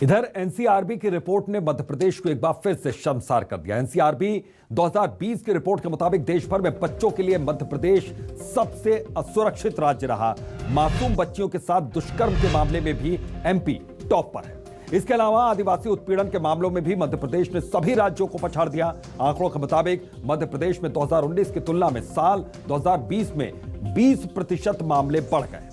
इधर एनसीआरबी की रिपोर्ट ने मध्य प्रदेश को एक बार फिर से शर्मसार कर दिया। एनसीआरबी 2020 की रिपोर्ट के मुताबिक देश भर में बच्चों के लिए मध्य प्रदेश सबसे असुरक्षित राज्य रहा। मासूम बच्चियों के साथ दुष्कर्म के मामले में भी एमपी टॉप पर है। इसके अलावा आदिवासी उत्पीड़न के मामलों में भी मध्य प्रदेश ने सभी राज्यों को पछाड़ दिया। आंकड़ों के मुताबिक मध्य प्रदेश में 2019 की तुलना में साल 2020 में 20% मामले बढ़ गए।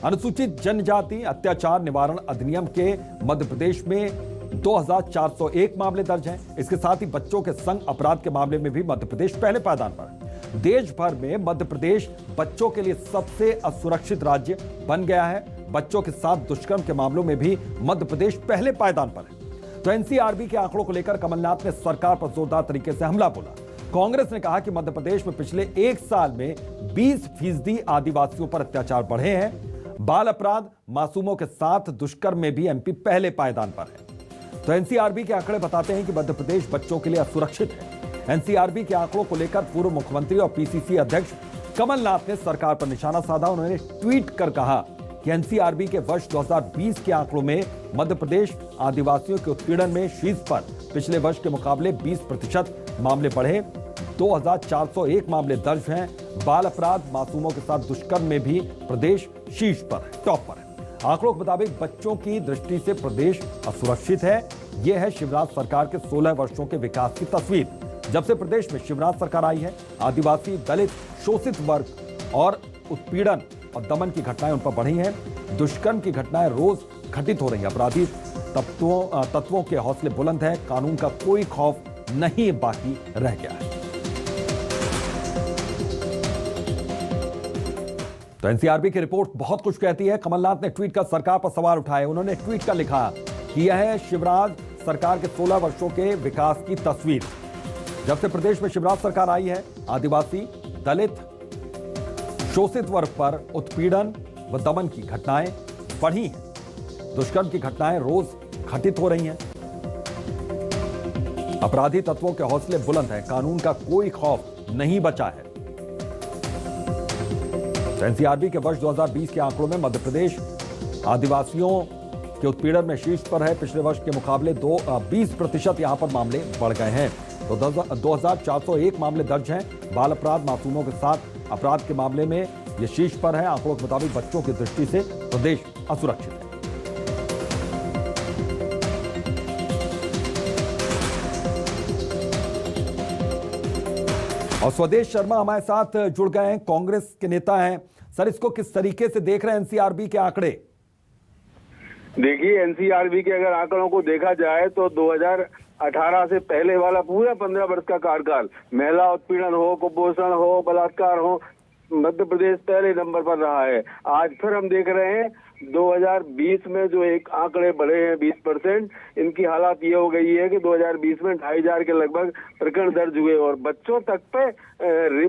अनुसूचित जनजाति अत्याचार निवारण अधिनियम के मध्य प्रदेश में 2401 मामले दर्ज हैं। इसके साथ ही बच्चों के संग अपराध के मामले में भी मध्य प्रदेश पहले पायदान पर है। देश भर में मध्य प्रदेश बच्चों के लिए सबसे असुरक्षित राज्य बन गया है। बच्चों के साथ दुष्कर्म के मामलों में भी मध्य प्रदेश पहले पायदान पर है। तो एनसीआरबी के आंकड़ों को लेकर कमलनाथ ने सरकार पर जोरदार तरीके से हमला बोला। कांग्रेस ने कहा कि मध्य प्रदेश में पिछले एक साल में 20% आदिवासियों पर अत्याचार बढ़े हैं। बाल अपराध, मासूमों के साथ दुष्कर्म में भी एमपी पहले पायदान पर है। तो एनसीआरबी के आंकड़े बताते हैं कि मध्य प्रदेश बच्चों के लिए असुरक्षित है। एनसीआरबी के आंकड़ों को लेकर पूर्व मुख्यमंत्री और पीसीसी अध्यक्ष कमलनाथ ने सरकार पर निशाना साधा। उन्होंने ट्वीट कर कहा कि एनसीआरबी के वर्ष 2020 के आंकड़ों में मध्य प्रदेश आदिवासियों के उत्पीड़न में शीर्ष पर, पिछले वर्ष के मुकाबले 20% मामले बढ़े, 2401 मामले दर्ज हैं। बाल अपराध, मासूमों के साथ दुष्कर्म में भी प्रदेश शीर्ष पर है, टॉप पर है। आंकड़ों के मुताबिक बच्चों की दृष्टि से प्रदेश असुरक्षित है। यह है शिवराज सरकार के 16 वर्षों के विकास की तस्वीर। जब से प्रदेश में शिवराज सरकार आई है, आदिवासी, दलित, शोषित वर्ग और उत्पीड़न और दमन की घटनाएं उन पर बढ़ी हैं। दुष्कर्म की घटनाएं रोज घटित हो रही हैं। अपराधी तत्वों के हौसले बुलंद हैं। कानून का कोई खौफ नहीं बाकी रह गया है। तो एनसीआरबी की रिपोर्ट बहुत कुछ कहती है। कमलनाथ ने ट्वीट कर सरकार पर सवाल उठाए। उन्होंने ट्वीट कर लिखा कि यह है शिवराज सरकार के 16 वर्षों के विकास की तस्वीर। जब से प्रदेश में शिवराज सरकार आई है, आदिवासी, दलित, शोषित वर्ग पर उत्पीड़न व दमन की घटनाएं बढ़ी हैं। दुष्कर्म की घटनाएं रोज घटित हो रही हैं। अपराधी तत्वों के हौसले बुलंद हैं। कानून का कोई खौफ नहीं बचा है। एनसीआरबी के वर्ष 2020 के आंकड़ों में मध्य प्रदेश आदिवासियों के उत्पीड़न में शीर्ष पर है। पिछले वर्ष के मुकाबले 20% यहां पर मामले बढ़ गए हैं। तो 2401 मामले दर्ज हैं। बाल अपराध, मासूमों के साथ अपराध के मामले में यह शीर्ष पर है। आंकड़ों के मुताबिक बच्चों की दृष्टि से प्रदेश असुरक्षित है। और स्वदेश शर्मा हमारे साथ जुड़ गए हैं, कांग्रेस के नेता हैं। सर, इसको किस तरीके से देख रहे हैं एनसीआरबी के आंकड़े? देखिए, एनसीआरबी के अगर आंकड़ों को देखा जाए तो 2018 से पहले वाला पूरा 15 वर्ष का कार्यकाल, महिला उत्पीड़न हो, कुपोषण हो, बलात्कार हो, मध्य प्रदेश पहले नंबर पर रहा है। आज फिर हम देख रहे हैं 2020 में जो एक आंकड़े बढ़े हैं 20%, इनकी हालत ये हो गई है कि 2020 में 2500 के लगभग प्रकरण दर्ज हुए और बच्चों तक पे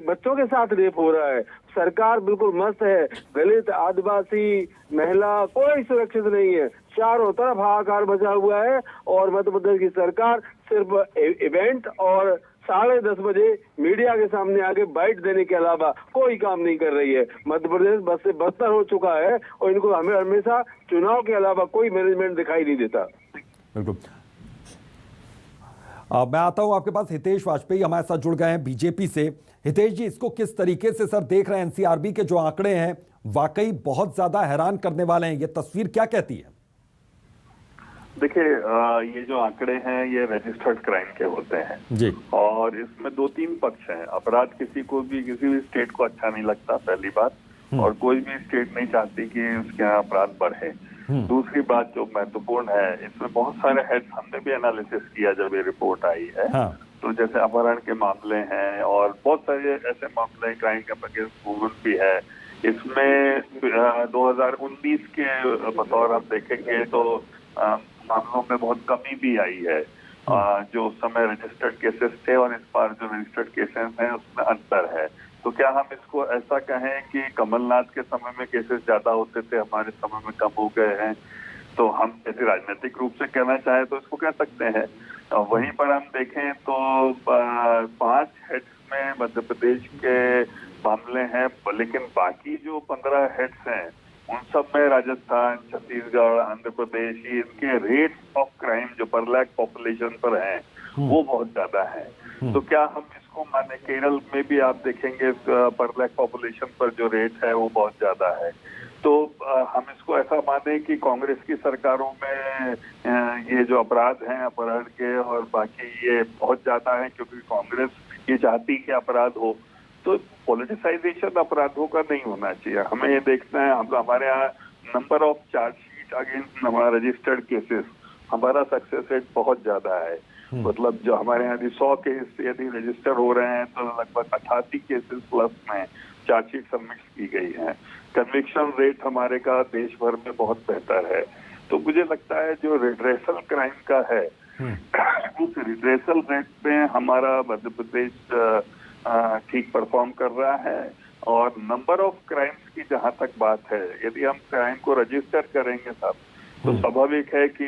बच्चों के साथ रेप हो रहा है। सरकार बिल्कुल मस्त है। दलित, आदिवासी, महिला कोई सुरक्षित नहीं है। चारों तरफ हाहाकार मचा हुआ है और मध्य प्रदेश की सरकार सिर्फ इवेंट और 10:30 बजे मीडिया के सामने आके बाइट देने के अलावा कोई काम नहीं कर रही है। मध्य प्रदेश बस से बदतर हो चुका है और इनको हमें हमेशा चुनाव के अलावा कोई मैनेजमेंट दिखाई नहीं देता। बिल्कुल। मैं आता हूं आपके पास। हितेश वाजपेयी हमारे साथ जुड़ गए हैं बीजेपी से। हितेश जी, इसको किस तरीके से सर देख रहे हैं? एनसीआरबी के जो आंकड़े हैं वाकई बहुत ज्यादा हैरान करने वाले हैं। ये तस्वीर क्या कहती है? देखिए, ये जो आंकड़े हैं ये रजिस्टर्ड क्राइम के होते हैं जी, और इसमें 2-3 पक्ष हैं। अपराध किसी भी स्टेट को अच्छा नहीं लगता, पहली बात, और कोई भी स्टेट नहीं चाहती कि उसके यहाँ अपराध बढ़े। दूसरी बात जो महत्वपूर्ण है, इसमें बहुत सारे हेड्स हमने भी एनालिसिस किया जब ये रिपोर्ट आई है। हाँ। तो जैसे अपहरण के मामले हैं और बहुत सारे ऐसे मामले क्राइम के अगेंस्ट वुमेन भी है। इसमें 2019 के बतौर हम देखेंगे तो मामलों में बहुत कमी भी आई है। जो उस समय रजिस्टर्ड केसेस थे और इस बार जो रजिस्टर्ड केसेस हैं उसमें अंतर है। तो क्या हम इसको ऐसा कहें कि कमलनाथ के समय में केसेस ज्यादा होते थे, हमारे समय में कम हो गए हैं? तो हम यदि राजनीतिक रूप से कहना चाहें तो इसको कह सकते हैं। वहीं पर हम देखें तो 5 हेड्स में मध्य प्रदेश के मामले हैं, लेकिन बाकी जो 15 हेड्स हैं उन सब में राजस्थान, छत्तीसगढ़, आंध्र प्रदेश, ये इनके रेट ऑफ क्राइम जो पर लाख पॉपुलेशन पर हैं वो बहुत ज्यादा है। तो क्या हम इसको माने? केरल में भी आप देखेंगे पर लाख पॉपुलेशन पर जो रेट है वो बहुत ज्यादा है। तो हम इसको ऐसा माने कि कांग्रेस की सरकारों में ये जो अपराध हैं अपहरण के और बाकी ये बहुत ज्यादा है, क्योंकि कांग्रेस ये चाहती कि अपराध हो। तो पॉलिटिसाइजेशन अपराधों का नहीं होना चाहिए। हमें ये देखना है, हम हमारे यहाँ number of chargesheet against registered cases, हमारा सक्सेस रेट बहुत ज्यादा है। मतलब जो हमारे यहाँ 100 केस यदि रजिस्टर हो रहे हैं तो लगभग 88 केसेस प्लस में चार्जशीट सबमिट की गई है। कन्विक्शन रेट हमारे का देश भर में बहुत बेहतर है। तो मुझे लगता है जो रिड्रेसल क्राइम का है उस रिड्रेसल रेट में हमारा मध्य प्रदेश ठीक परफॉर्म कर रहा है। और नंबर ऑफ क्राइम्स की जहां तक बात है, यदि हम क्राइम को रजिस्टर करेंगे साहब तो स्वाभाविक है कि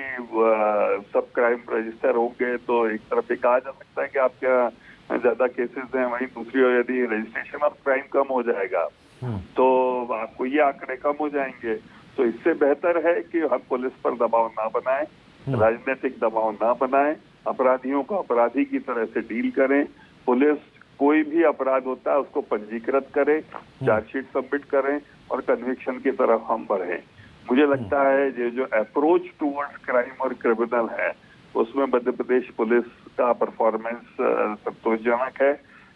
सब क्राइम रजिस्टर होंगे तो एक तरफ ये कहा जा सकता है कि आपके यहाँ ज्यादा केसेस हैं, वहीं दूसरी ओर यदि रजिस्ट्रेशन ऑफ क्राइम कम हो जाएगा तो आपको ये आंकड़े कम हो जाएंगे। तो इससे बेहतर है कि हम पुलिस पर दबाव ना बनाएं, राजनीतिक दबाव ना बनाएं, अपराधियों को अपराधी की तरह से डील करें। पुलिस कोई भी अपराध होता है उसको पंजीकृत करें, चार्जशीट सबमिट करें और कन्विक्शन की तरफ हम बढ़ें। मुझे लगता है ये जो अप्रोच टूवर्ड्स क्राइम और क्रिमिनल है उसमें मध्य प्रदेश पुलिस का परफॉर्मेंस संतोषजनक है।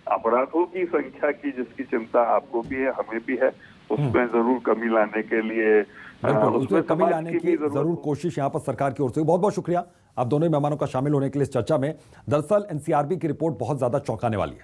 अपराधों की संख्या की जिसकी चिंता आपको भी है, हमें भी है, उसमें जरूर कमी लाने के लिए उसमें कमी लाने की जरूर कोशिश यहाँ पर सरकार की ओर से। बहुत बहुत शुक्रिया आप दोनों मेहमानों का शामिल होने के लिए इस चर्चा में। दरअसल एनसीआरबी की रिपोर्ट बहुत ज्यादा चौंकाने वाली है।